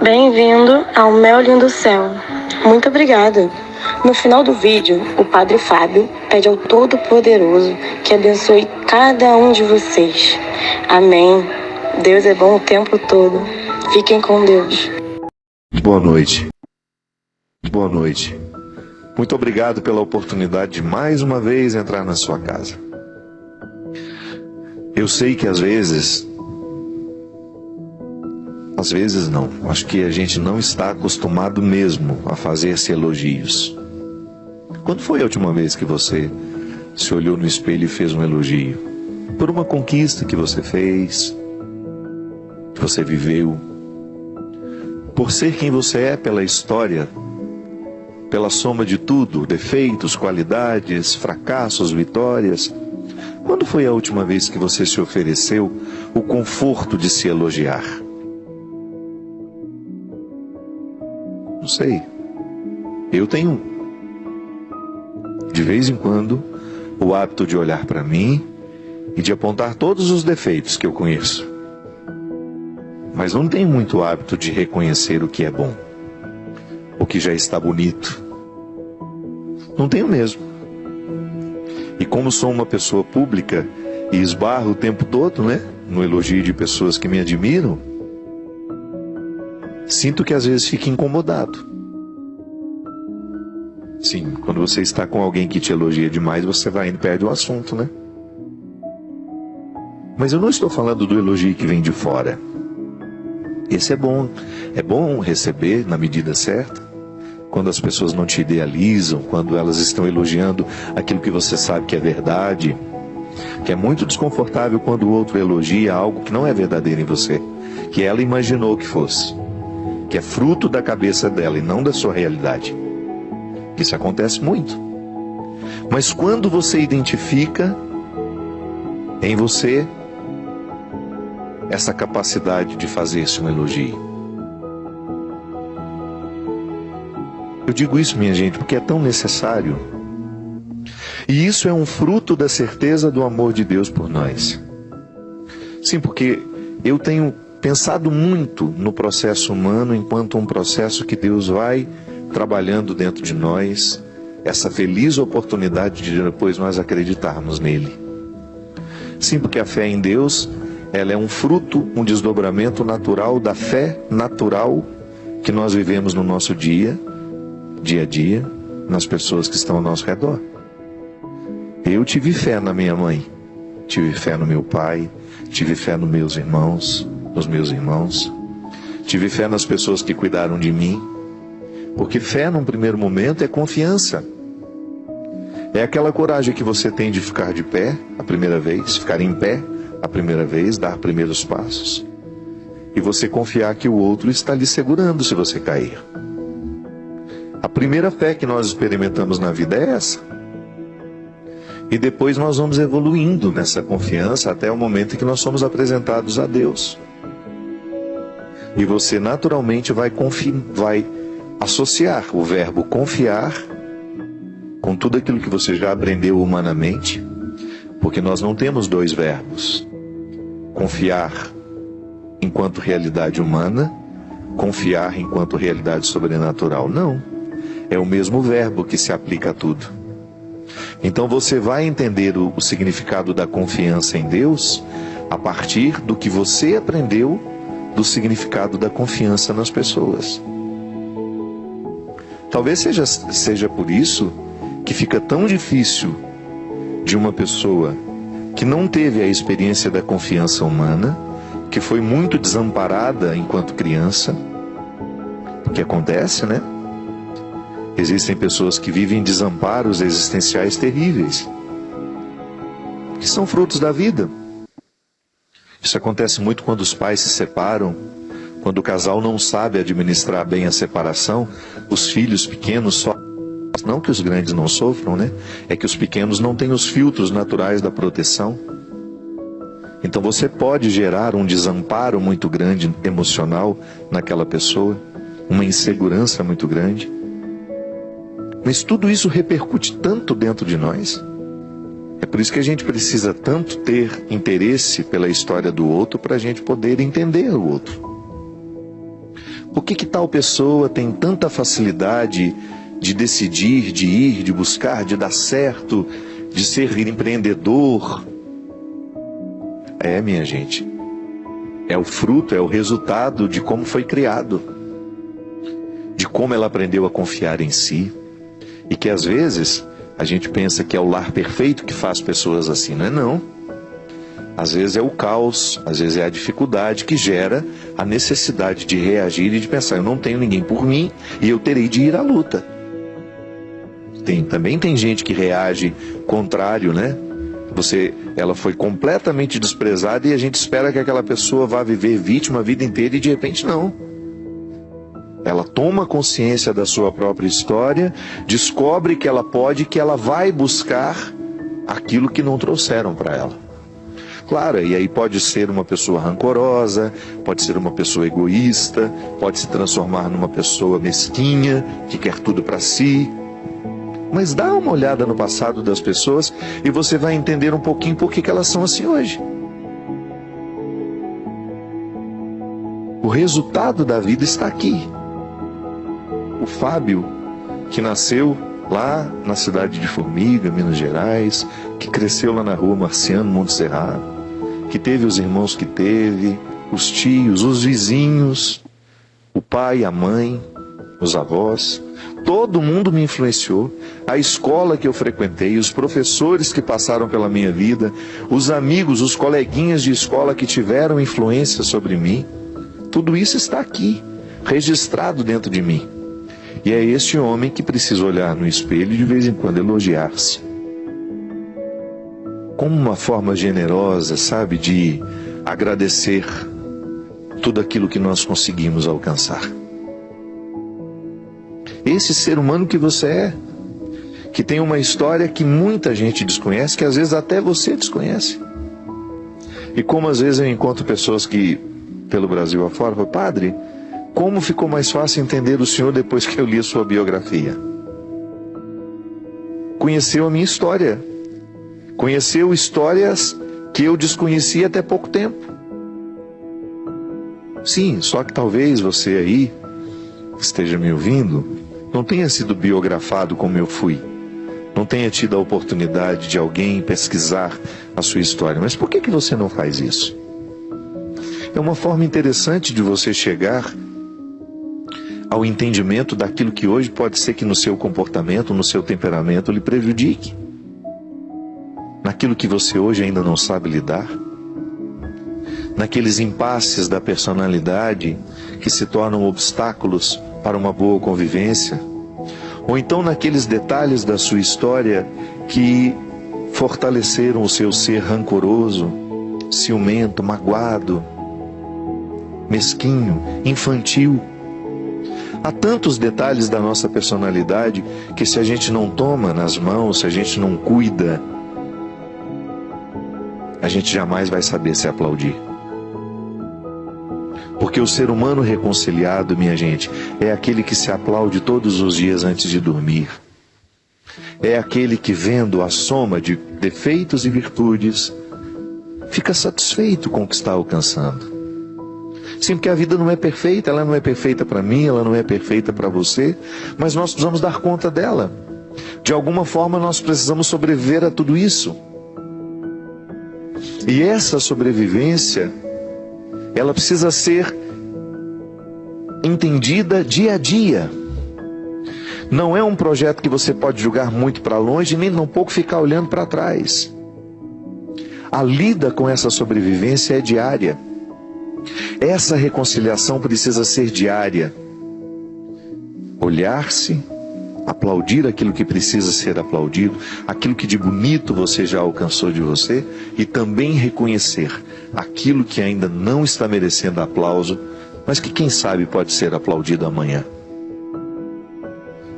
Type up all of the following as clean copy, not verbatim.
Bem-vindo ao Meu Lindo Céu. Muito obrigada. No final do vídeo, o Padre Fábio pede ao Todo-Poderoso que abençoe cada um de vocês. Amém. Deus é bom o tempo todo. Fiquem com Deus. Boa noite. Boa noite. Muito obrigado pela oportunidade de mais uma vez entrar na sua casa. Eu sei que às vezes não, acho que a gente não está acostumado mesmo a fazer-se elogios. Quando foi a última vez que você se olhou no espelho e fez um elogio? Por uma conquista que você fez, que você viveu, por ser quem você é pela história, pela soma de tudo, defeitos, qualidades, fracassos, vitórias. Quando foi a última vez que você se ofereceu o conforto de se elogiar? Não sei. Eu tenho, de vez em quando, o hábito de olhar para mim e de apontar todos os defeitos que eu conheço. Mas não tenho muito hábito de reconhecer o que é bom, o que já está bonito. Não tenho mesmo. E como sou uma pessoa pública e esbarro o tempo todo, no elogio de pessoas que me admiram, sinto que às vezes fico incomodado. Sim, quando você está com alguém que te elogia demais, você vai indo e perde o assunto, Mas eu não estou falando do elogio que vem de fora. Esse é bom receber na medida certa. Quando as pessoas não te idealizam, quando elas estão elogiando aquilo que você sabe que é verdade, que é muito desconfortável quando o outro elogia algo que não é verdadeiro em você, que ela imaginou que fosse, que é fruto da cabeça dela e não da sua realidade. Isso acontece muito. Mas quando você identifica em você essa capacidade de fazer-se um elogio, eu digo isso, minha gente, porque é tão necessário. E isso é um fruto da certeza do amor de Deus por nós. Sim, porque eu tenho pensado muito no processo humano enquanto um processo que Deus vai trabalhando dentro de nós, essa feliz oportunidade de depois nós acreditarmos nele. Sim, porque a fé em Deus, ela é um fruto, um desdobramento natural da fé natural que nós vivemos no nosso dia a dia, nas pessoas que estão ao nosso redor. Eu tive fé na minha mãe, tive fé no meu pai, tive fé nos meus irmãos, tive fé nas pessoas que cuidaram de mim, porque fé num primeiro momento é confiança. É aquela coragem que você tem de ficar de pé a primeira vez, ficar em pé a primeira vez, dar primeiros passos, e você confiar que o outro está lhe segurando se você cair. A primeira fé que nós experimentamos na vida é essa. E depois nós vamos evoluindo nessa confiança até o momento em que nós somos apresentados a Deus. E você naturalmente vai associar o verbo confiar com tudo aquilo que você já aprendeu humanamente, porque nós não temos dois verbos. Confiar enquanto realidade humana, confiar enquanto realidade sobrenatural. Não. É o mesmo verbo que se aplica a tudo. Então você vai entender o significado da confiança em Deus a partir do que você aprendeu do significado da confiança nas pessoas. Talvez seja por isso que fica tão difícil de uma pessoa que não teve a experiência da confiança humana, que foi muito desamparada enquanto criança, que acontece, Existem pessoas que vivem desamparos existenciais terríveis, que são frutos da vida. Isso acontece muito quando os pais se separam, quando o casal não sabe administrar bem a separação, os filhos pequenos sofrem. Não que os grandes não sofram, É que os pequenos não têm os filtros naturais da proteção. Então você pode gerar um desamparo muito grande emocional naquela pessoa, uma insegurança muito grande. Mas tudo isso repercute tanto dentro de nós. É por isso que a gente precisa tanto ter interesse pela história do outro para a gente poder entender o outro. Por que tal pessoa tem tanta facilidade de decidir, de ir, de buscar, de dar certo, de ser empreendedor? Minha gente, é o fruto, é o resultado de como foi criado, de como ela aprendeu a confiar em si, e que às vezes a gente pensa que é o lar perfeito que faz pessoas assim, não é não. Às vezes é o caos, às vezes é a dificuldade que gera a necessidade de reagir e de pensar, eu não tenho ninguém por mim e eu terei de ir à luta. Também tem gente que reage contrário, né? Ela foi completamente desprezada e a gente espera que aquela pessoa vá viver vítima a vida inteira e de repente não. Ela toma consciência da sua própria história, descobre que ela pode, que ela vai buscar aquilo que não trouxeram para ela. Claro, e aí pode ser uma pessoa rancorosa, pode ser uma pessoa egoísta, pode se transformar numa pessoa mesquinha, que quer tudo para si. Mas dá uma olhada no passado das pessoas e você vai entender um pouquinho por que elas são assim hoje. O resultado da vida está aqui. O Fábio, que nasceu lá na cidade de Formiga, Minas Gerais, que cresceu lá na rua Marciano Montserrat, que teve os irmãos que teve, os tios, os vizinhos, o pai, a mãe, os avós, todo mundo me influenciou. A escola que eu frequentei, os professores que passaram pela minha vida, os amigos, os coleguinhas de escola que tiveram influência sobre mim, tudo isso está aqui, registrado dentro de mim. E é este homem que precisa olhar no espelho e de vez em quando elogiar-se. Como uma forma generosa, sabe, de agradecer tudo aquilo que nós conseguimos alcançar. Esse ser humano que você é, que tem uma história que muita gente desconhece, que às vezes até você desconhece. E como às vezes eu encontro pessoas que, pelo Brasil afora, falam, padre, como ficou mais fácil entender o senhor depois que eu li a sua biografia? Conheceu a minha história. Conheceu histórias que eu desconhecia até pouco tempo. Sim, só que talvez você aí, que esteja me ouvindo, não tenha sido biografado como eu fui. Não tenha tido a oportunidade de alguém pesquisar a sua história. Mas por que você não faz isso? É uma forma interessante de você chegar ao entendimento daquilo que hoje pode ser que no seu comportamento, no seu temperamento, lhe prejudique. Naquilo que você hoje ainda não sabe lidar. Naqueles impasses da personalidade que se tornam obstáculos para uma boa convivência. Ou então naqueles detalhes da sua história que fortaleceram o seu ser rancoroso, ciumento, magoado, mesquinho, infantil. Há tantos detalhes da nossa personalidade que se a gente não toma nas mãos, se a gente não cuida, a gente jamais vai saber se aplaudir. Porque o ser humano reconciliado, minha gente, é aquele que se aplaude todos os dias antes de dormir. É aquele que, vendo a soma de defeitos e virtudes, fica satisfeito com o que está alcançando. Sim, porque a vida não é perfeita, ela não é perfeita para mim, ela não é perfeita para você, mas nós precisamos dar conta dela. De alguma forma nós precisamos sobreviver a tudo isso. E essa sobrevivência, ela precisa ser entendida dia a dia. Não é um projeto que você pode jogar muito para longe, nem tampouco ficar olhando para trás. A lida com essa sobrevivência é diária. Essa reconciliação precisa ser diária. Olhar-se, aplaudir aquilo que precisa ser aplaudido, aquilo que de bonito você já alcançou de você, e também reconhecer aquilo que ainda não está merecendo aplauso, mas que quem sabe pode ser aplaudido amanhã.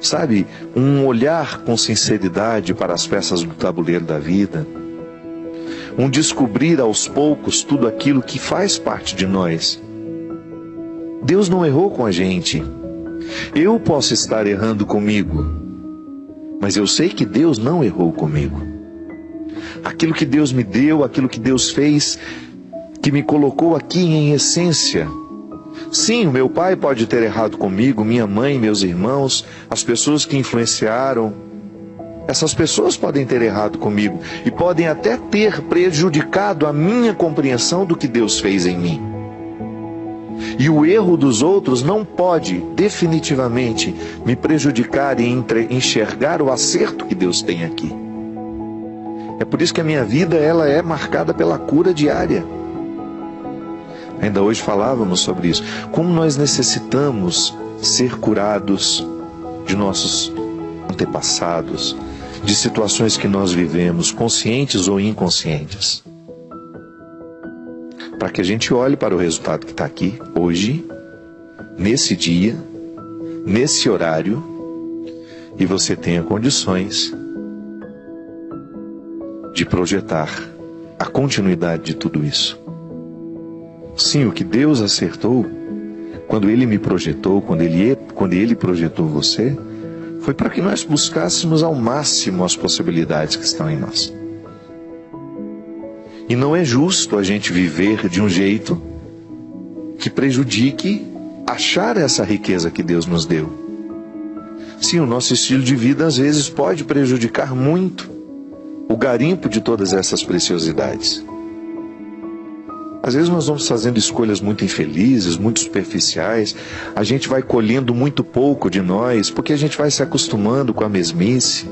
Sabe, um olhar com sinceridade para as peças do tabuleiro da vida, um descobrir aos poucos tudo aquilo que faz parte de nós. Deus não errou com a gente. Eu posso estar errando comigo, mas eu sei que Deus não errou comigo. Aquilo que Deus me deu, aquilo que Deus fez, que me colocou aqui em essência, Sim, o meu pai pode ter errado comigo, minha mãe, meus irmãos, as pessoas que influenciaram. Essas pessoas podem ter errado comigo e podem até ter prejudicado a minha compreensão do que Deus fez em mim. E o erro dos outros não pode definitivamente me prejudicar e enxergar o acerto que Deus tem aqui. É por isso que a minha vida ela é marcada pela cura diária. Ainda hoje falávamos sobre isso. Como nós necessitamos ser curados de nossos antepassados, de situações que nós vivemos, conscientes ou inconscientes. Para que a gente olhe para o resultado que está aqui, hoje, nesse dia, nesse horário, e você tenha condições de projetar a continuidade de tudo isso. Sim, o que Deus acertou, quando Ele me projetou, quando Ele projetou você, foi para que nós buscássemos ao máximo as possibilidades que estão em nós. E não é justo a gente viver de um jeito que prejudique achar essa riqueza que Deus nos deu. Sim, o nosso estilo de vida às vezes pode prejudicar muito o garimpo de todas essas preciosidades. Às vezes nós vamos fazendo escolhas muito infelizes, muito superficiais, a gente vai colhendo muito pouco de nós, porque a gente vai se acostumando com a mesmice.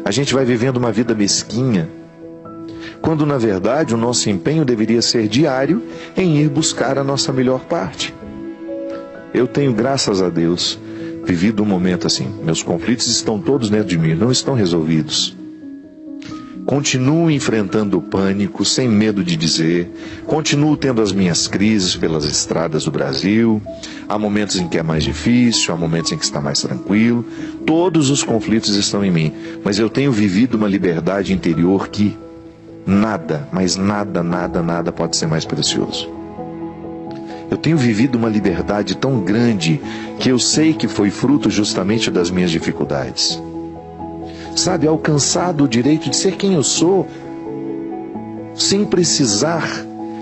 A gente vai vivendo uma vida mesquinha, quando na verdade o nosso empenho deveria ser diário em ir buscar a nossa melhor parte. Eu tenho, graças a Deus, vivido um momento assim. Meus conflitos estão todos dentro de mim, não estão resolvidos. Continuo enfrentando o pânico, sem medo de dizer. Continuo tendo as minhas crises pelas estradas do Brasil. Há momentos em que é mais difícil, há momentos em que está mais tranquilo. Todos os conflitos estão em mim. Mas eu tenho vivido uma liberdade interior que nada, mas nada pode ser mais precioso. Eu tenho vivido uma liberdade tão grande que eu sei que foi fruto justamente das minhas dificuldades. Sabe, alcançado o direito de ser quem eu sou, sem precisar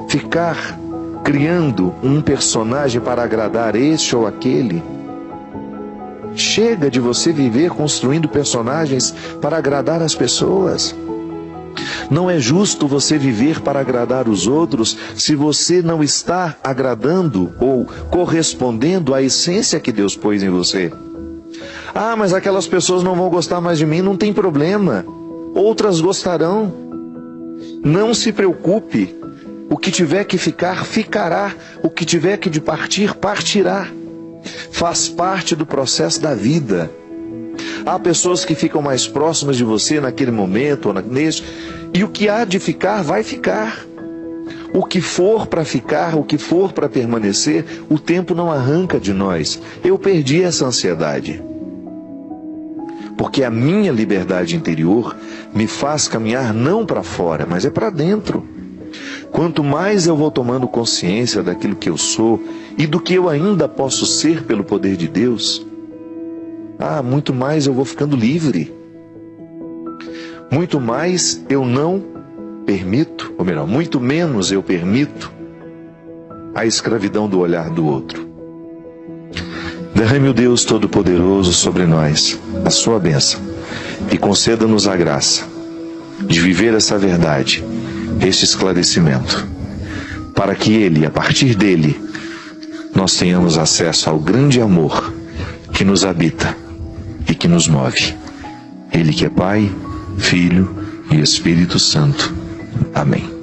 ficar criando um personagem para agradar este ou aquele. Chega de você viver construindo personagens para agradar as pessoas. Não é justo você viver para agradar os outros se você não está agradando ou correspondendo à essência que Deus pôs em você. Ah, mas aquelas pessoas não vão gostar mais de mim, não tem problema. Outras gostarão. Não se preocupe. O que tiver que ficar, ficará. O que tiver que de partir, partirá. Faz parte do processo da vida. Há pessoas que ficam mais próximas de você naquele momento, ou neste, e o que há de ficar, vai ficar. O que for para ficar, o que for para permanecer, o tempo não arranca de nós. Eu perdi essa ansiedade. Porque a minha liberdade interior me faz caminhar não para fora, mas é para dentro. Quanto mais eu vou tomando consciência daquilo que eu sou e do que eu ainda posso ser pelo poder de Deus, muito mais eu vou ficando livre. Muito mais eu não permito, ou melhor, muito menos eu permito a escravidão do olhar do outro. Derrame o Deus Todo-Poderoso sobre nós a sua bênção e conceda-nos a graça de viver essa verdade, este esclarecimento, para que Ele, a partir dele, nós tenhamos acesso ao grande amor que nos habita e que nos move. Ele que é Pai, Filho e Espírito Santo. Amém.